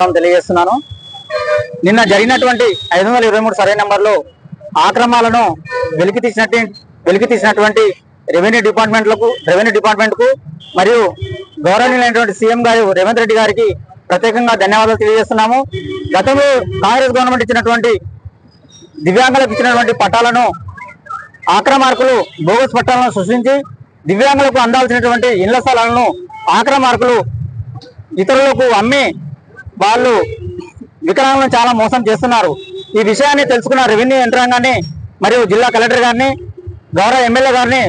నమస్కారం తెలియజేస్తున్నాను. నిన్న జరిగినటువంటి 523 సర్వే నంబర్లో ఆక్రమాలను వెలికి తీసినటువంటి రెవెన్యూ డిపార్ట్మెంట్కు మరియు గౌరవనీయులైనటువంటి సీఎం గారు రేవంత్ రెడ్డి గారికి ప్రత్యేకంగా ధన్యవాదాలు తెలియజేస్తున్నాము. గతంలో కాంగ్రెస్ గవర్నమెంట్ ఇచ్చినటువంటి దివ్యాంగులకు ఇచ్చినటువంటి పట్టాలను ఆక్రమార్కులు బోగస్ పట్టాలను సృష్టించి దివ్యాంగులకు అందాల్సినటువంటి ఇళ్ల స్థలాలను ఆక్రమార్కులు ఇతరులకు అమ్మి వాళ్ళు వికలాంగులను చాలా మోసం చేస్తున్నారు. ఈ విషయాన్ని తెలుసుకున్న రెవెన్యూ యంత్రాంగాన్ని మరియు జిల్లా కలెక్టర్ గారిని గౌరవ ఎమ్మెల్యే గారిని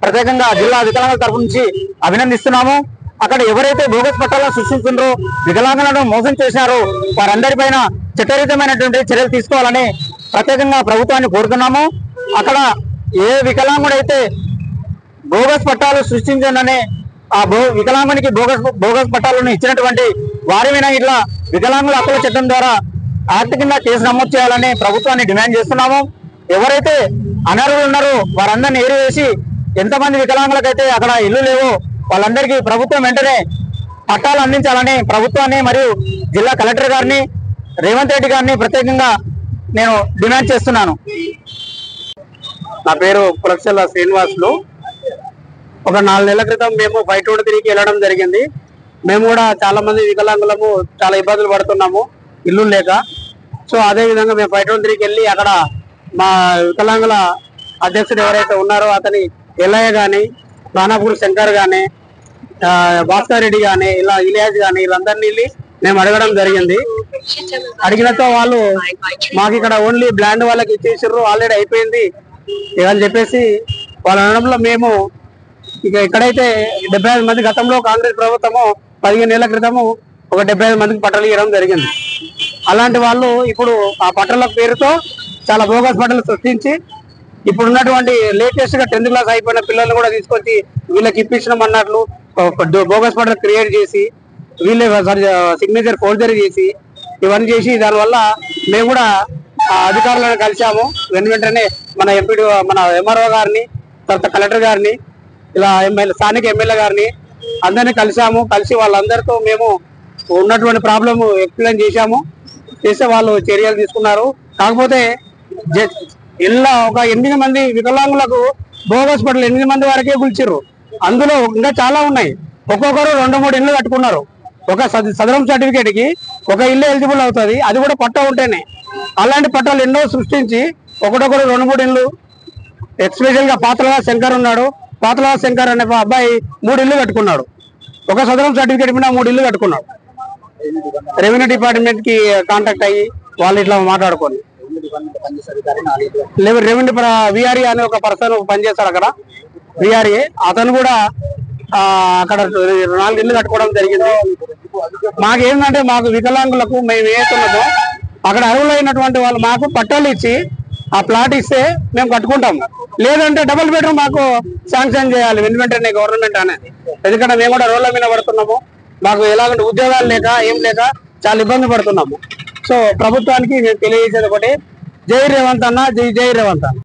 ప్రత్యేకంగా జిల్లా వికలాంగుల తరఫు నుంచి అభినందిస్తున్నాము. అక్కడ ఎవరైతే బోగస్ పట్టాలను సృష్టించారో వికలాంగులను మోసం చేశారో వారందరిపైన చట్టరీతమైనటువంటి చర్యలు తీసుకోవాలని ప్రత్యేకంగా ప్రభుత్వాన్ని కోరుతున్నాము. అక్కడ ఏ వికలాంగుడైతే బోగస్ పట్టాలు సృష్టించనని ఆ వికలాంగునికి బోగస్ పట్టాలను ఇచ్చినటువంటి వారి మీద ఇట్లా వికలాంగుల హక్కుల చట్టం ద్వారా యాక్ట్ కింద కేసు నమోదు చేయాలని ప్రభుత్వాన్ని డిమాండ్ చేస్తున్నాము. ఎవరైతే అనర్హులు ఉన్నారో వారందరినీ ఏరివేసి ఎంతమంది వికలాంగులకైతే అక్కడ ఇల్లు లేవో వాళ్ళందరికీ ప్రభుత్వం వెంటనే పట్టాలు అందించాలని ప్రభుత్వాన్ని మరియు జిల్లా కలెక్టర్ గారిని రేవంత్ రెడ్డి గారిని ప్రత్యేకంగా నేను డిమాండ్ చేస్తున్నాను. నా పేరు పులక్షల శ్రీనివాసులు. ఒక 4 నెలల క్రితం మేము 523కి వెళ్ళడం జరిగింది. మేము కూడా చాలా మంది వికలాంగులము చాలా ఇబ్బందులు పడుతున్నాము ఇల్లు లేక. సో అదే విధంగా మేము 523కి వెళ్ళి అక్కడ మా వికలాంగుల అధ్యక్షుడు ఎవరైతే ఉన్నారో అతని ఎల్లయ్య కానీ, బాణాపూర్ శంకర్ కానీ, భాస్కర్ రెడ్డి కానీ, ఇలా ఇలియాజ్ కానీ వీళ్ళందరినీ వెళ్ళి మేము అడగడం జరిగింది. అడిగినతో వాళ్ళు మాకు ఇక్కడ ఓన్లీ బ్లాండ్ వాళ్ళకి ఇచ్చేసారు, ఆల్రెడీ అయిపోయింది అని చెప్పేసి వాళ్ళ అనడంలో మేము ఇక ఇక్కడైతే 75 మంది గతంలో కాంగ్రెస్ ప్రభుత్వము 15 ఏళ్ల క్రితము ఒక 75 మందికి పట్టాలు ఇవ్వడం జరిగింది. అలాంటి వాళ్ళు ఇప్పుడు ఆ పట్టాల పేరుతో చాలా బోగస్ పట్టాలు సృష్టించి ఇప్పుడు ఉన్నటువంటి లేటెస్ట్ గా 10th క్లాస్ అయిపోయిన పిల్లల్ని కూడా తీసుకొచ్చి వీళ్ళకి ఇప్పించడం అన్నట్లు బోగస్ పట్టాలు క్రియేట్ చేసి వీళ్ళే సిగ్నేచర్ ఫోర్జరీ చేసి ఇవన్నీ చేసి దానివల్ల మేము కూడా అధికారులను కలిసాము. వెంటనే మన ఎంపీ మన ఎంఆర్ఓ గారిని, తర్వాత కలెక్టర్ గారిని, ఇలా స్థానిక ఎమ్మెల్యే గారిని అందరినీ కలిసి వాళ్ళందరితో మేము ఉన్నటువంటి ప్రాబ్లమ్ ఎక్స్ప్లెయిన్ చేస్తే వాళ్ళు చర్యలు తీసుకున్నారు. కాకపోతే ఇలా ఒక 8 మంది వికలాంగులకు బోగస్ పట్టాలు 8 మంది వరకే పిలిచిర్రు. అందులో ఇంకా చాలా ఉన్నాయి. ఒక్కొక్కరు 2-3 ఇళ్ళు కట్టుకున్నారు. ఒక సదరం సర్టిఫికేట్ కి ఒక ఇల్లు ఎలిజిబుల్ అవుతుంది, అది కూడా పట్టా ఉంటేనే. అలాంటి పట్టాలు ఎన్నో సృష్టించి ఒకటొకరు 2-3 ఇళ్ళు, ఎస్పెషల్ గా పాత్రలా శంకర్ ఉన్నాడు. పాత్రలా శంకర్ అనే అబ్బాయి 3 ఇళ్ళు కట్టుకున్నాడు. ఒక సదరం సర్టిఫికేట్ మీద 3 ఇళ్ళు కట్టుకున్నాడు. రెవెన్యూ డిపార్ట్మెంట్ కి కాంటాక్ట్ అయ్యి వాళ్ళు ఇట్లా మాట్లాడుకొని రెవెన్యూ విఆర్ఏ అనే ఒక పర్సన్ పనిచేస్తాడు అక్కడ, విఆర్ఏ. అతను కూడా అక్కడ 4 ఇళ్ళు కట్టుకోవడం జరిగింది. మాకేంటంటే మాకు వికలాంగులకు మేము ఏతున్నామో అక్కడ అర్హులైనటువంటి వాళ్ళు మాకు పట్టాలు ఇచ్చి ఆ ప్లాట్ ఇస్తే మేము కట్టుకుంటాము. లేదంటే డబుల్ బెడ్రూమ్ మాకు శాంక్షన్ చేయాలి వెంటనే గవర్నమెంట్ అనేది. ఎందుకంటే మేము కూడా రోడ్ల మీద పడుతున్నాము. మాకు ఎలాగంటే ఉద్యోగాలు లేక ఏం లేక చాలా ఇబ్బంది పడుతున్నాము. సో ప్రభుత్వానికి నేను తెలియజేసేది ఒకటి, జై రేవంత్ అన్న, జై రేవంత్ అన్న.